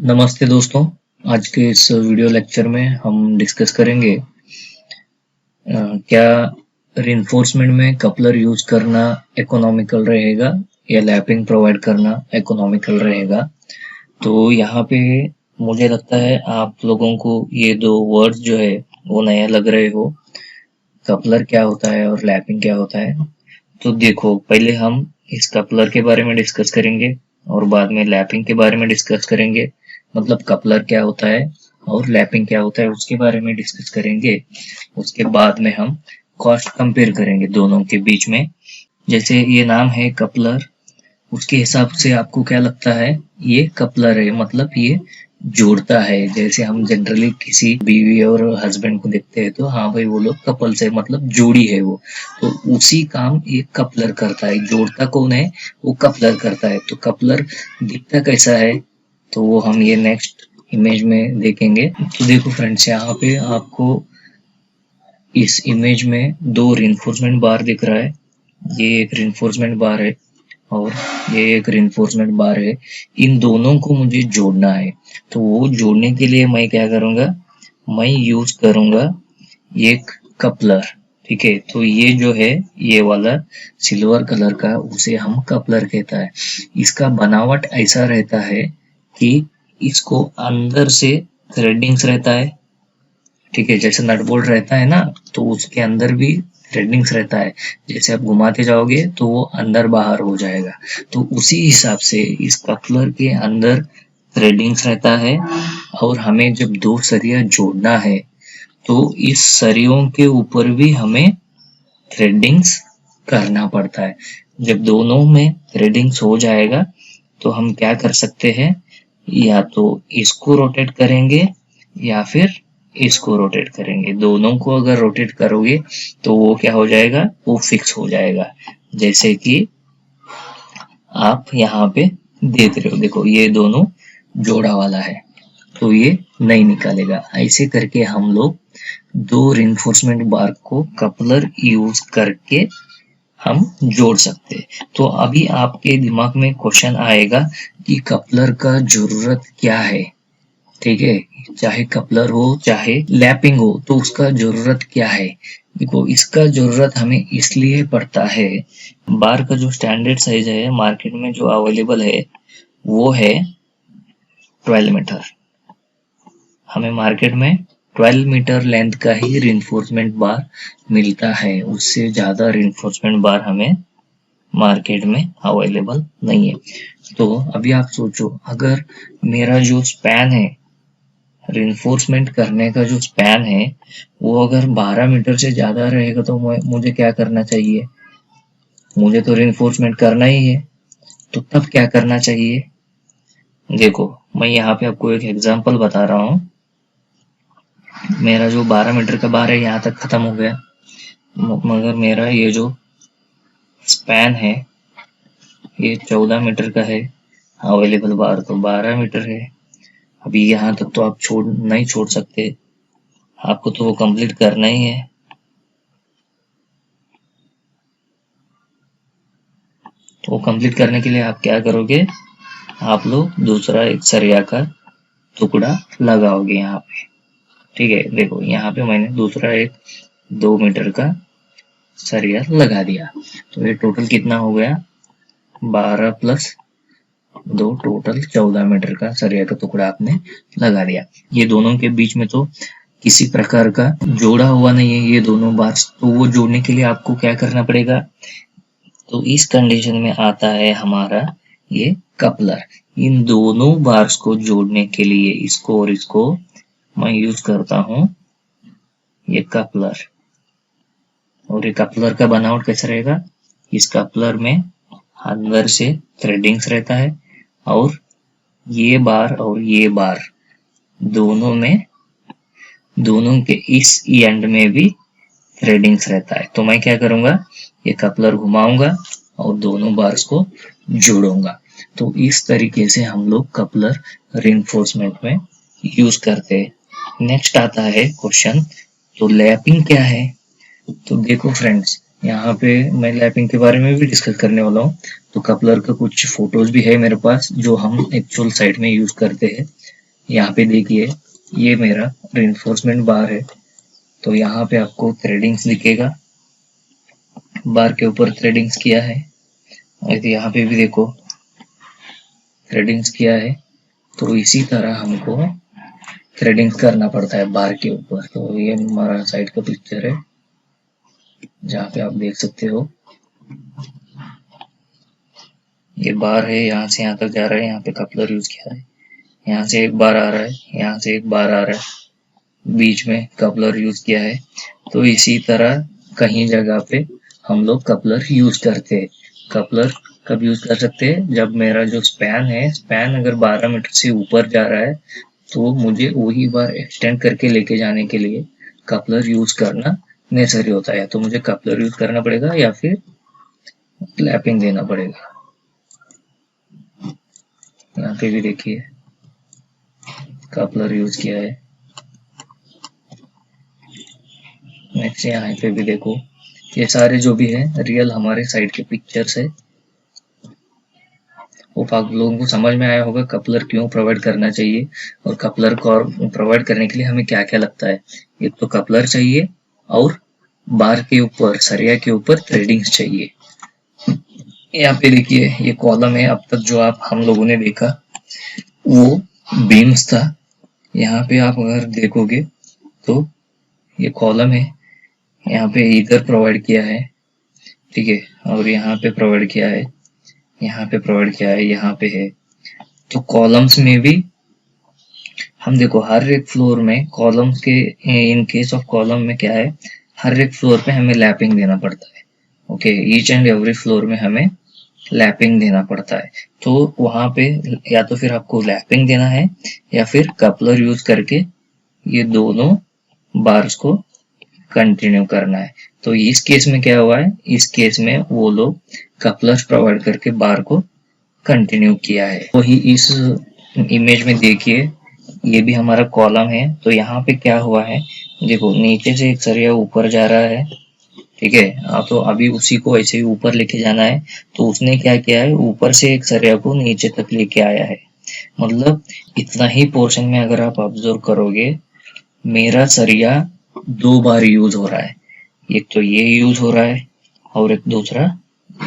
नमस्ते दोस्तों। आज के इस वीडियो लेक्चर में हम डिस्कस करेंगे क्या रिइंफोर्समेंट में कपलर यूज करना इकोनॉमिकल रहेगा या लैपिंग प्रोवाइड करना इकोनॉमिकल रहेगा। तो यहाँ पे मुझे लगता है आप लोगों को ये दो वर्ड्स जो है वो नया लग रहे हो। कपलर क्या होता है और लैपिंग क्या होता है। तो देखो, पहले हम इस कपलर के बारे में डिस्कस करेंगे और बाद में लैपिंग के बारे में डिस्कस करेंगे। मतलब कपलर क्या होता है और लैपिंग क्या होता है उसके बारे में डिस्कस करेंगे। उसके बाद में हम कॉस्ट कंपेयर करेंगे दोनों के बीच में। जैसे ये नाम है कपलर, उसके हिसाब से आपको क्या लगता है ये कपलर है, मतलब ये जोड़ता है। जैसे हम जनरली किसी बीवी और हस्बैंड को देखते हैं तो हाँ भाई वो लोग कपल्स है, मतलब जोड़ी है वो। तो उसी काम ये कपलर करता है। जोड़ता कौन है? वो कपलर करता है। तो कपलर दिखता कैसा है तो वो हम ये नेक्स्ट इमेज में देखेंगे। तो देखो फ्रेंड्स, यहाँ पे आपको इस इमेज में दो रिइंफोर्समेंट बार दिख रहा है। ये एक रिइंफोर्समेंट बार है और ये एक रिइंफोर्समेंट बार है। इन दोनों को मुझे जोड़ना है। तो वो जोड़ने के लिए मैं क्या करूंगा, मैं यूज करूंगा एक कपलर। ठीक है, तो ये जो है ये वाला सिल्वर कलर का, उसे हम कपलर कहता है। इसका बनावट ऐसा रहता है कि इसको अंदर से थ्रेडिंग्स रहता है। ठीक है, जैसे नट बोल्ट रहता है ना, तो उसके अंदर भी थ्रेडिंग्स रहता है। जैसे आप घुमाते जाओगे तो वो अंदर बाहर हो जाएगा। तो उसी हिसाब से इस कपलर के अंदर थ्रेडिंग्स रहता है। और हमें जब दो सरिया जोड़ना है तो इस सरियों के ऊपर भी हमें थ्रेडिंग्स करना पड़ता है। जब दोनों में थ्रेडिंग्स हो जाएगा तो हम क्या कर सकते हैं, या तो इसको रोटेट करेंगे या फिर इसको रोटेट करेंगे। दोनों को अगर रोटेट करोगे तो वो क्या हो जाएगा, वो फिक्स हो जाएगा। जैसे कि आप यहाँ पे देख रहे हो, देखो ये दोनों जोड़ा वाला है तो ये नहीं निकालेगा। ऐसे करके हम लोग दो रिइंफोर्समेंट बार को कपलर यूज करके हम जोड़ सकते हैं। तो अभी आपके दिमाग में क्वेश्चन आएगा कि कपलर का जरूरत क्या है। ठीक है, चाहे कपलर हो चाहे लैपिंग हो तो उसका जरूरत क्या है। देखो, इसका जरूरत हमें इसलिए पड़ता है, बार का जो स्टैंडर्ड साइज है मार्केट में जो अवेलेबल है वो है 12 मीटर। हमें मार्केट में 12 मीटर लेंथ का ही रिइंफोर्समेंट बार मिलता है। उससे ज्यादा रिइंफोर्समेंट बार हमें मार्केट में अवेलेबल नहीं है। तो अभी आप सोचो, अगर मेरा जो स्पैन है, रिइंफोर्समेंट करने का जो स्पैन है, वो अगर 12 मीटर से ज्यादा रहेगा तो मुझे क्या करना चाहिए, मुझे तो रिइंफोर्समेंट करना ही है। तो तब क्या करना चाहिए, देखो मैं यहाँ पे आपको एक एग्जांपल बता रहा हूँ। मेरा जो 12 मीटर का बार है यहाँ तक खत्म हो गया, मगर मेरा ये जो स्पैन है ये 14 मीटर का है। अवेलेबल बार तो 12 मीटर है। अभी यहाँ तक तो आप नहीं छोड़ सकते, आपको तो वो कंप्लीट करना ही है। तो वो कंप्लीट करने के लिए आप क्या करोगे, आप लोग दूसरा एक सरिया का टुकड़ा लगाओगे यहाँ पे। ठीक है, देखो यहाँ पे मैंने दूसरा एक 2 मीटर का सरिया लगा दिया। तो ये टोटल कितना हो गया, 12 प्लस 2 टोटल 14 मीटर का सरिया का टुकड़ा आपने लगा दिया। ये दोनों के बीच में तो किसी प्रकार का जोड़ा हुआ नहीं है ये दोनों बार्स। तो वो जोड़ने के लिए आपको क्या करना पड़ेगा, तो इस कंडीशन में आता है हमारा ये कपलर। इन दोनों बार्स को जोड़ने के लिए इसको और इसको मैं यूज करता हूँ ये कपलर। और ये कपलर का बनावट कैसा रहेगा, इस कपलर में अंदर से थ्रेडिंग्स रहता है और ये बार और ये बार दोनों में, दोनों के इस एंड में भी थ्रेडिंग्स रहता है। तो मैं क्या करूंगा, ये कपलर घुमाऊंगा और दोनों बार्स को जोड़ूंगा। तो इस तरीके से हम लोग कपलर रिइंफोर्समेंट में यूज करते हैं। नेक्स्ट आता है क्वेश्चन, तो लैपिंग क्या है। तो देखो फ्रेंड्स, यहाँ पे मैं लैपिंग के बारे में भी डिस्कस करने वाला हूँ। तो कपलर का कुछ फोटोज भी है मेरे पास जो हम एक्चुअल साइट में यूज करते हैं। यहाँ पे देखिए ये मेरा रिइंफोर्समेंट बार है, तो यहाँ पे आपको थ्रेडिंग्स दिखेगा, बार के ऊपर थ्रेडिंग्स किया है, और यहाँ पे भी देखो थ्रेडिंग्स किया है। तो इसी तरह हमको थ्रेडिंग्स करना पड़ता है बार के ऊपर। तो ये हमारा साइड का पिक्चर है जहाँ पे आप देख सकते हो ये बार है, यहाँ से यहाँ तक जा रहा है, यहाँ पे कपलर यूज किया है, यहाँ से एक बार आ रहा है, यहाँ से एक बार आ रहा है, बीच में कपलर यूज किया है। तो इसी तरह कहीं जगह पे हम लोग कपलर यूज करते हैं। कपलर कब यूज कर सकते हैं? जब मेरा जो स्पैन है, स्पैन अगर 12 मीटर से ऊपर जा रहा है तो मुझे वही बार एक्सटेंड करके लेके जाने के लिए कपलर यूज करना नेसेसरी होता है। तो मुझे कपलर यूज करना पड़ेगा या फिर लैपिंग देना पड़ेगा। यहाँ पे भी देखिए कपलर यूज किया है। नेक्स्ट यहाँ पे भी देखो, ये सारे जो भी है रियल हमारे साइड के पिक्चर्स है। वो आप लोगों को समझ में आया होगा कपलर क्यों प्रोवाइड करना चाहिए और कपलर को प्रोवाइड करने के लिए हमें क्या क्या लगता है। एक तो कपलर चाहिए और बार के ऊपर, सरिया के ऊपर थ्रेडिंग्स चाहिए। यहाँ पे देखिए ये कॉलम है, अब तक जो आप हम लोगों ने देखा वो बीम्स था। यहाँ पे आप अगर देखोगे तो ये कॉलम है, यहाँ पे इधर प्रोवाइड किया है, ठीक है, और यहाँ पे प्रोवाइड किया है, यहाँ पे प्रोवाइड किया है, यहाँ पे है। तो कॉलम्स में भी हम देखो हर एक फ्लोर में कॉलम्स के, इन केस ऑफ कॉलम में क्या है, हर एक फ्लोर पे हमें लैपिंग देना पड़ता है। Okay, each and every floor में हमें लैपिंग देना पड़ता है। तो वहां पे या तो फिर आपको लैपिंग देना है या फिर कपलर यूज करके ये दोनों बार्स को कंटिन्यू करना है। तो इस केस में क्या हुआ है, इस केस में वो लोग कपलर्स प्रोवाइड करके बार को कंटिन्यू किया है। वही इस इमेज में देखिए ये भी हमारा कॉलम है। तो यहाँ पे क्या हुआ है, देखो नीचे से एक सरिया ऊपर जा रहा है, ठीक है, तो अभी उसी को ऐसे ही ऊपर लेके जाना है। तो उसने क्या किया है, ऊपर से एक सरिया को नीचे तक लेके आया है। मतलब इतना ही पोर्शन में अगर आप ऑब्जर्व करोगे मेरा सरिया 2 बार यूज हो रहा है। एक तो ये यूज हो रहा है और एक दूसरा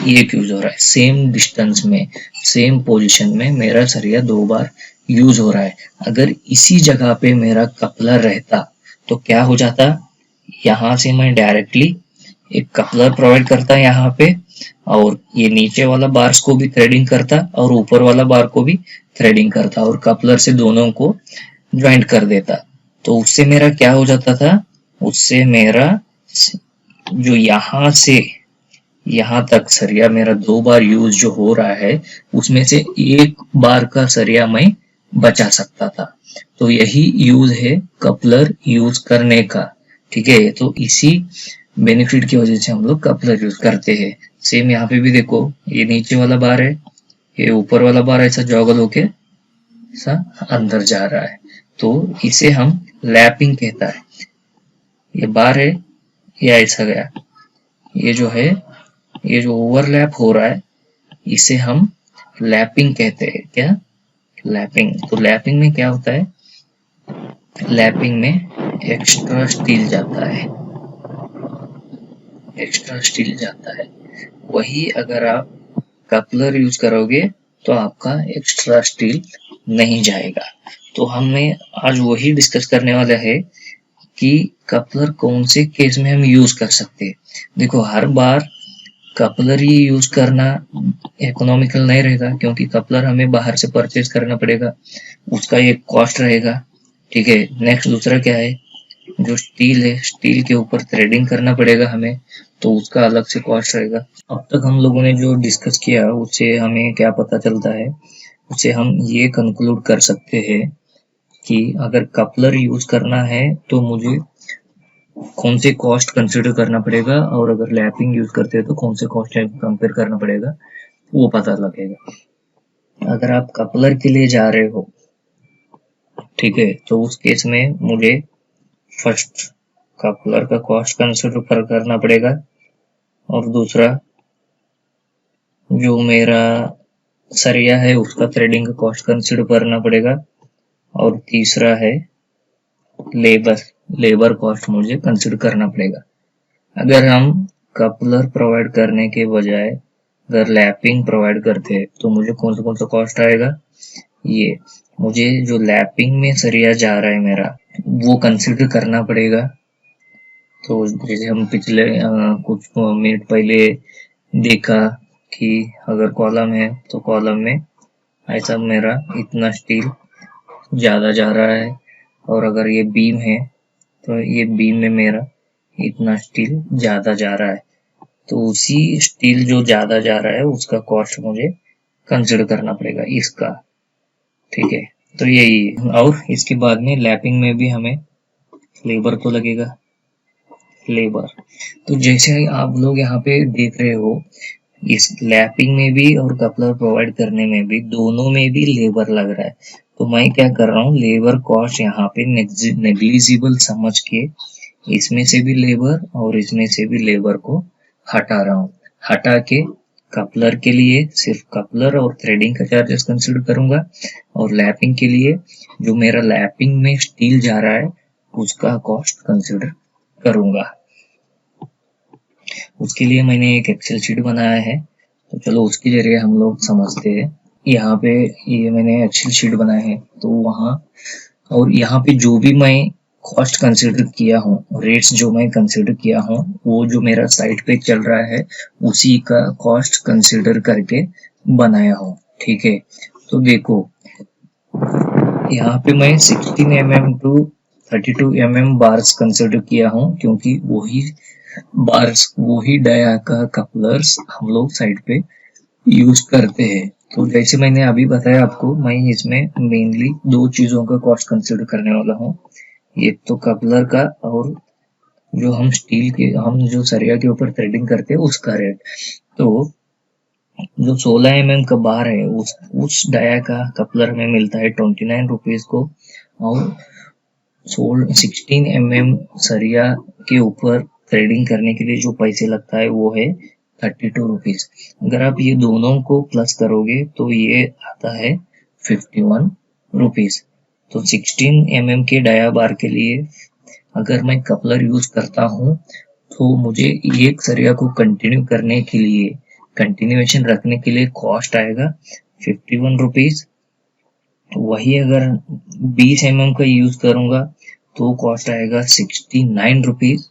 ये यूज हो रहा है। सेम डिस्टेंस में, सेम पोजीशन में मेरा सरिया 2 बार यूज हो रहा है। अगर इसी जगह पे मेरा कपलर रहता तो क्या हो जाता, यहाँ से मैं डायरेक्टली एक कपलर प्रोवाइड करता यहाँ पे और ये नीचे वाला बार्स को भी थ्रेडिंग करता और ऊपर वाला बार को भी थ्रेडिंग करता और कपलर से दोनों को ज्वाइंट कर देता। तो उससे मेरा क्या हो जाता था, उससे मेरा जो यहाँ से यहाँ तक सरिया मेरा 2 बार यूज जो हो रहा है उसमें से एक बार का सरिया मैं बचा सकता था। तो यही यूज है कपलर यूज करने का, ठीक है। तो इसी बेनिफिट की वजह से हम लोग कपलर यूज करते हैं। सेम यहाँ पे भी देखो ये नीचे वाला बार है, ये ऊपर वाला बार ऐसा जॉगल होके ऐसा अंदर जा रहा है, तो इसे हम लैपिंग कहता है। ये बार है, ये ऐसा गया, ये जो है, ये जो ओवरलैप हो रहा है इसे हम लैपिंग कहते हैं। क्या? लैपिंग। तो लैपिंग में क्या होता है, लैपिंग में एक्स्ट्रा स्टील जाता है, एक्स्ट्रा स्टील जाता है। वही अगर आप कपलर यूज करोगे तो आपका एक्स्ट्रा स्टील नहीं जाएगा। तो हमें आज वही डिस्कस करने वाला है कि कपलर कौन से केस में हम यूज कर सकते हैं। देखो हर बार कपलर ही यूज करना इकोनॉमिकल नहीं रहेगा, क्योंकि कपलर हमें बाहर से परचेज करना पड़ेगा, उसका एक कॉस्ट रहेगा, ठीक है। नेक्स्ट दूसरा क्या है, जो स्टील है, स्टील के ऊपर थ्रेडिंग करना पड़ेगा हमें, तो उसका अलग से कॉस्ट रहेगा। अब तक हम लोगों ने जो डिस्कस किया उससे हमें क्या पता चलता है, उससे हम ये कंक्लूड कर सकते हैं कि अगर कपलर यूज करना है तो मुझे कौन से कॉस्ट कंसिडर करना पड़ेगा, और अगर लैपिंग यूज करते हैं तो कौन से कॉस्ट कंपेयर करना पड़ेगा, वो पता लगेगा। अगर आप कपलर के लिए जा रहे हो, ठीक है, तो उस केस में मुझे फर्स्ट कपलर का कॉस्ट कंसिडर करना पड़ेगा, और दूसरा जो मेरा सरिया है उसका थ्रेडिंग का कॉस्ट कंसिडर करना पड़ेगा, और तीसरा है लेबर कॉस्ट मुझे कंसिडर करना पड़ेगा। अगर हम कपलर प्रोवाइड करने के बजाय अगर लैपिंग प्रोवाइड करते हैं तो मुझे कौन सा कॉस्ट आएगा, ये मुझे जो लैपिंग में सरिया जा रहा है मेरा वो कंसिडर करना पड़ेगा। तो जैसे हम पिछले कुछ मिनट पहले देखा कि अगर कॉलम है तो कॉलम में ऐसा मेरा इतना स्टील ज़्यादा जा रहा है, और अगर ये बीम है तो ये बीम में मेरा इतना स्टील ज़्यादा जा रहा है। तो उसी स्टील जो ज़्यादा जा रहा है उसका कॉस्ट मुझे कंसिडर करना पड़ेगा इसका, ठीक है। तो यही है। और इसके बाद में लैपिंग में भी हमें लेबर तो लगेगा, लेबर। तो जैसे आप लोग यहाँ पे देख रहे हो, इस लैपिंग में भी और कपलर प्रोवाइड करने में भी दोनों में भी लेबर लग रहा है। तो मैं क्या कर रहा हूँ, लेबर कॉस्ट यहाँ पे नेग्लिजिबल समझ के इसमें से भी लेबर और इसमें से भी लेबर को हटा रहा हूँ। हटा के कपलर के लिए सिर्फ कपलर और थ्रेडिंग का चार्जेस कंसिडर करूंगा, और लैपिंग के लिए जो मेरा लैपिंग में स्टील जा रहा है उसका कॉस्ट कंसिडर करूंगा। उसके लिए मैंने एक एक्सेल शीट बनाया है, तो चलो उसके जरिए हम लोग समझते हैं। यहाँ पे ये मैंने एक्सेल शीट बनाया है, तो वहाँ और यहाँ पे जो भी मैं कॉस्ट कंसिडर किया हूँ, रेट्स जो मैं कंसिडर किया हूँ, वो जो मेरा साइट पे चल रहा है उसी का कॉस्ट कंसिडर करके बनाया हूँ, ठीक है। तो देखो यहाँ पे मैं 16 mm to 32 mm bars consider किया हूँ, क्योंकि वही डाया का कपलर्स हम लोग साइड पे यूज करते हैं। तो जैसे मैंने अभी बताया आपको, मैं इसमें मेनली दो चीजों का कॉस्ट कंसिडर करने वाला हूँ, एक तो कपलर का और जो हम जो सरिया के ऊपर थ्रेडिंग करते हैं उसका रेट। तो जो 16 mm का बार है उस डाया का कपलर में मिलता है 29 रुपीज को, और 16 mm सरिया के ऊपर थ्रेडिंग करने के लिए जो पैसे लगता है वो है 32 रुपीज। अगर आप ये दोनों को प्लस करोगे तो ये आता है 51 रुपीज। तो 16 mm के डाया बार के लिए अगर मैं कपलर यूज करता हूँ तो मुझे एक सरिया को कंटिन्यू करने के लिए, कंटिन्यूएशन रखने के लिए कॉस्ट आएगा 51 रुपीज। वही अगर 20 mm का यूज करूंगा तो कॉस्ट आएगा 69 रुपीज।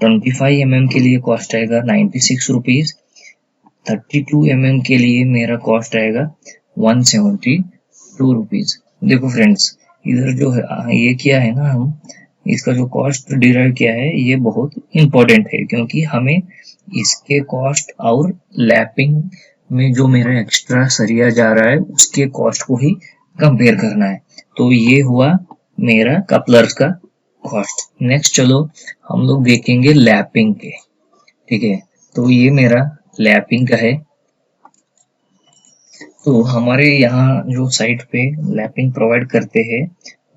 25 mm के लिए कॉस्ट आएगा 96 रुपीज। 32 mm के लिए मेरा कॉस्ट आएगा 172 रुपीज। देखो फ्रेंड्स, इधर जो है ये किया है ना, हम इसका जो कॉस्ट डिराइव किया है ये बहुत इंपॉर्टेंट है, क्योंकि हमें इसके कॉस्ट और लैपिंग में जो मेरा एक्स्ट्रा सरिया जा रहा है उसके कॉस्ट को ही कंपेयर करना है। तो ये हुआ मेरा कपलर्स का कॉस्ट। नेक्स्ट चलो हम लोग देखेंगे लैपिंग के, ठीक है। तो ये मेरा लैपिंग का है। तो हमारे यहाँ जो साइट पे लैपिंग प्रोवाइड करते हैं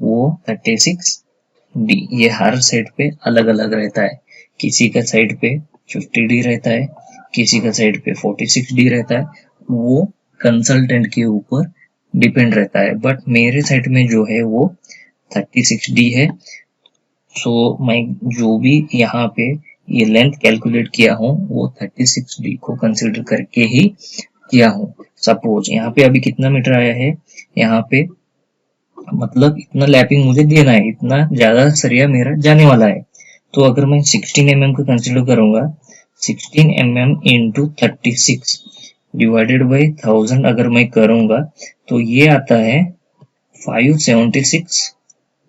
वो 36D, ये हर साइट पे अलग अलग रहता है। किसी का साइट पे 50D रहता है, किसी का साइट पे 46D रहता है, वो कंसल्टेंट के ऊपर डिपेंड रहता है। बट मेरे साइट में जो है वो 36D है। सो मैं जो भी यहाँ पे ये लेंथ कैलकुलेट किया हूँ वो 36D को कंसिडर करके ही किया हूँ। सपोज यहाँ पे अभी कितना मीटर आया है, यहाँ पे मतलब इतना लैपिंग मुझे देना है, इतना ज्यादा सरिया मेरा जाने वाला है। तो अगर मैं 16 mm को कंसिडर करूंगा, 16 mm इंटू 36 डिवाइडेड बाई 1000 अगर मैं करूंगा तो ये आता है 576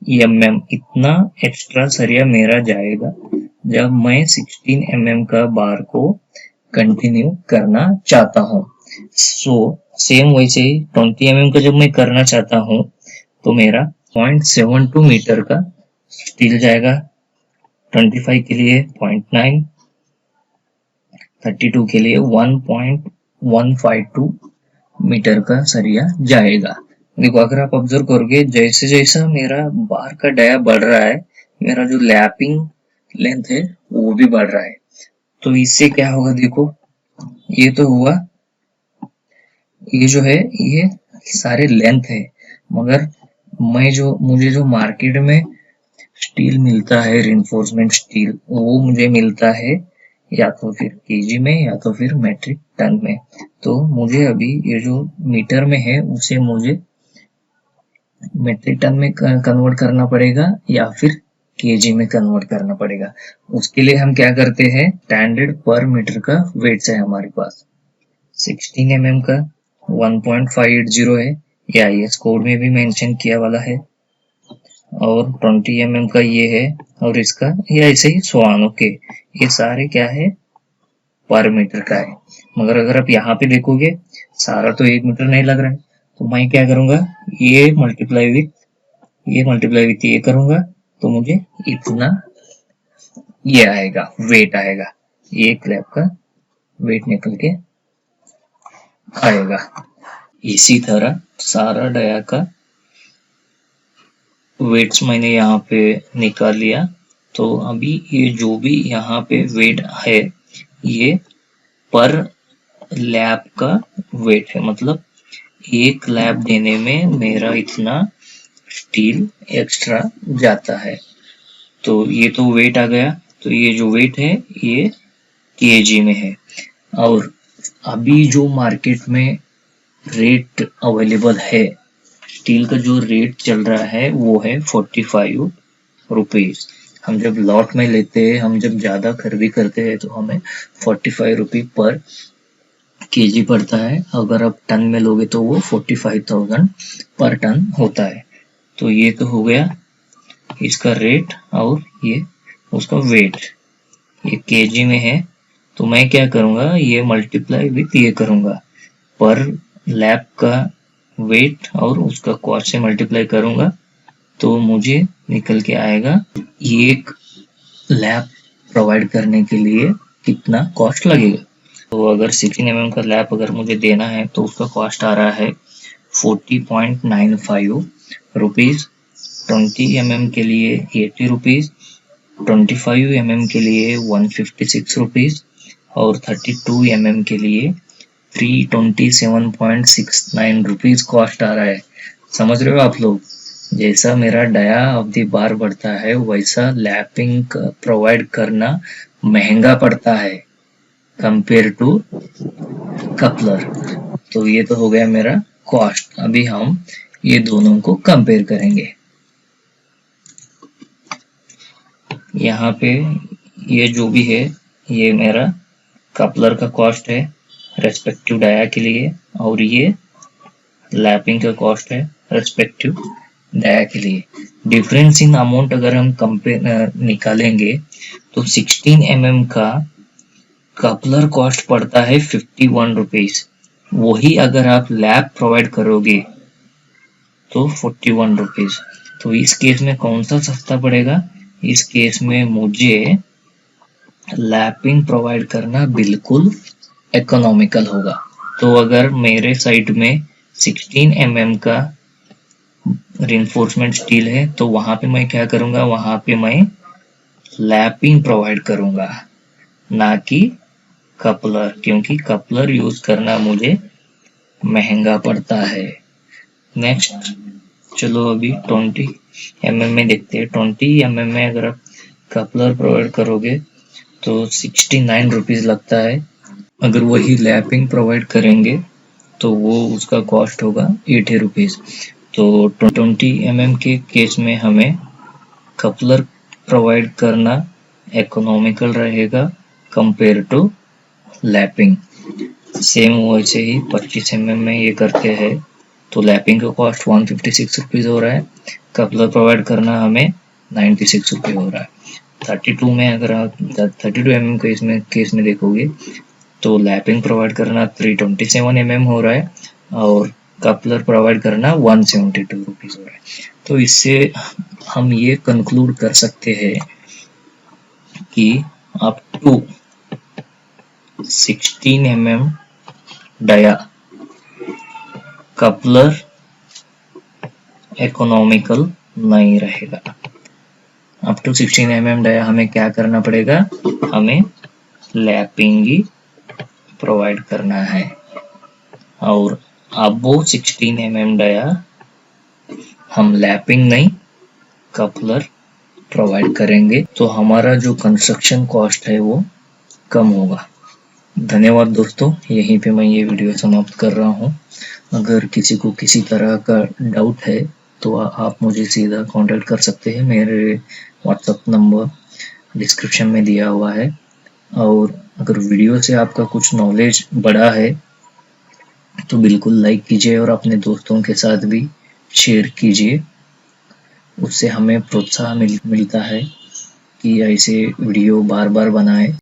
mm। इतना एक्स्ट्रा सरिया मेरा जाएगा जब मैं 16 mm का बार को कंटिन्यू करना चाहता हूँ। सो सेम वैसे ही 20 mm का जब मैं करना चाहता हूँ तो मेरा 0.72 मीटर का स्टील जाएगा, 25 के लिए 0.9, 32 के लिए 1.152 मीटर का सरिया जाएगा। देखो अगर आप ऑब्जर्व करोगे, जैसे जैसा मेरा बार का डाया बढ़ रहा है मेरा जो लैपिंग लेंथ है वो भी बढ़ रहा है। तो इससे क्या होगा, देखो ये तो हुआ, ये जो है ये सारे लेंथ है, मगर मुझे जो मार्केट में स्टील मिलता है, रिइंफोर्समेंट स्टील, वो मुझे मिलता है या तो फिर केजी में या तो फिर मेट्रिक टन में। तो मुझे अभी ये जो मीटर में है उसे मुझे मेट्रिक टन में कन्वर्ट करना पड़ेगा या फिर केजी में कन्वर्ट करना पड़ेगा। उसके लिए हम क्या करते हैं, स्टैंडर्ड पर मीटर का वेट्स है हमारे पास। 16 mm का 1.580 है, या IS कोड में भी मेंशन किया वाला है, और 20 mm का ये है, और इसका ये ऐसे ही स्वान। ओके, ये सारे क्या है, पर मीटर का है। मगर अगर आप यहाँ पे देखोगे सारा तो 1 मीटर नहीं लग रहा है, तो मैं क्या करूंगा, ये मल्टीप्लाई विथ ये करूंगा, तो मुझे इतना ये आएगा, वेट आएगा, एक लैब का वेट निकल के आएगा। इसी तरह सारा डाया का वेट्स मैंने यहाँ पे निकाल लिया। तो अभी ये जो भी यहाँ पे वेट है, ये पर लैब का वेट है, मतलब एक लैब देने में मेरा इतना स्टील एक्स्ट्रा जाता है। तो ये तो वेट आ गया। तो ये जो वेट है ये केजी में है। और अभी जो मार्केट में रेट अवेलेबल है, स्टील का जो रेट चल रहा है वो है 45 रुपीज। हम जब लॉट में लेते हैं, हम जब ज्यादा खरीदी करते हैं, तो हमें 45 रुपी पर केजी पड़ता है। अगर आप टन में लोगे तो वो 45,000 पर टन होता है। तो ये तो हो गया इसका रेट, और ये उसका वेट, ये केजी में है। तो मैं क्या करूंगा, ये मल्टीप्लाई विथ ये करूंगा, पर लैब का वेट और उसका कॉस्ट से मल्टीप्लाई करूंगा, तो मुझे निकल के आएगा एक लैब प्रोवाइड करने के लिए कितना कॉस्ट लगेगा। तो अगर 16 mm का लैब अगर मुझे देना है तो उसका कॉस्ट आ रहा है 40.95 रुपीज। 20 mm के लिए 80 रुपीज, 25 mm के लिए 156 रुपीज, और 32 mm के लिए 327.69 रुपीज कॉस्ट आ रहा है। समझ रहे हो आप लोग, जैसा मेरा डाया अवधि बार बढ़ता है वैसा लैपिंग प्रोवाइड करना महंगा पड़ता है कंपेयर टू कपलर। तो ये तो हो गया मेरा कॉस्ट। अभी हम ये दोनों को कंपेयर करेंगे। यहाँ पे ये जो भी है ये मेरा कपलर का कॉस्ट है रेस्पेक्टिव डाया के लिए, और ये लैपिंग का कॉस्ट है रेस्पेक्टिव डाया के लिए। डिफरेंस इन अमाउंट अगर हम कंपेयर निकालेंगे तो 16 mm का कपलर कॉस्ट पड़ता है 51 रुपीज। वही अगर आप लैब प्रोवाइड करोगे तो 41 रुपीज। तो इस केस में कौन सा सस्ता पड़ेगा, इस केस में मुझे लैपिंग प्रोवाइड करना बिल्कुल इकोनॉमिकल होगा। तो अगर मेरे साइड में 16 mm का रिइंफोर्समेंट स्टील है तो वहां पे मैं क्या करूंगा, वहां पे मैं लैपिंग प्रोवाइड करूंगा, ना कि कपलर, क्योंकि कपलर यूज करना मुझे महंगा पड़ता है। नेक्स्ट चलो अभी 20 mm में देखते हैं। 20 mm में अगर आप कपलर प्रोवाइड करोगे तो 69 रुपीज लगता है। अगर वही लैपिंग प्रोवाइड करेंगे तो वो उसका कॉस्ट होगा 80 रुपीज। तो 20 mm के केस में हमें कपलर प्रोवाइड करना इकोनॉमिकल रहेगा कंपेयर टू लैपिंग। सेम वैसे ही 25 mm में ये करते हैं तो लैपिंग का कॉस्ट 156 रुपीज हो रहा है, कपलर प्रोवाइड करना हमें 96 रुपये हो रहा है। 32 में अगर आप 32 mm केस में देखोगे तो लैपिंग प्रोवाइड करना 327 mm हो रहा है, और कपलर प्रोवाइड करना 172 रुपीज हो रहा है। तो इससे हम ये कंक्लूड कर सकते हैं कि up to 16 mm dia coupler economical नहीं रहेगा। अप टू 16 mm डाया हमें क्या करना पड़ेगा, हमें लैपिंग ही प्रोवाइड करना है। और अबो 16 mm डाया हम लैपिंग नहीं कपलर प्रोवाइड करेंगे, तो हमारा जो कंस्ट्रक्शन कॉस्ट है वो कम होगा। धन्यवाद दोस्तों, यहीं पे मैं ये वीडियो समाप्त कर रहा हूँ। अगर किसी को किसी तरह का डाउट है तो आप मुझे सीधा कांटेक्ट कर सकते हैं। मेरे व्हाट्सएप नंबर डिस्क्रिप्शन में दिया हुआ है। और अगर वीडियो से आपका कुछ नॉलेज बढ़ा है तो बिल्कुल लाइक कीजिए और अपने दोस्तों के साथ भी शेयर कीजिए। उससे हमें प्रोत्साहन मिलता है कि ऐसे वीडियो बार बार बनाएं।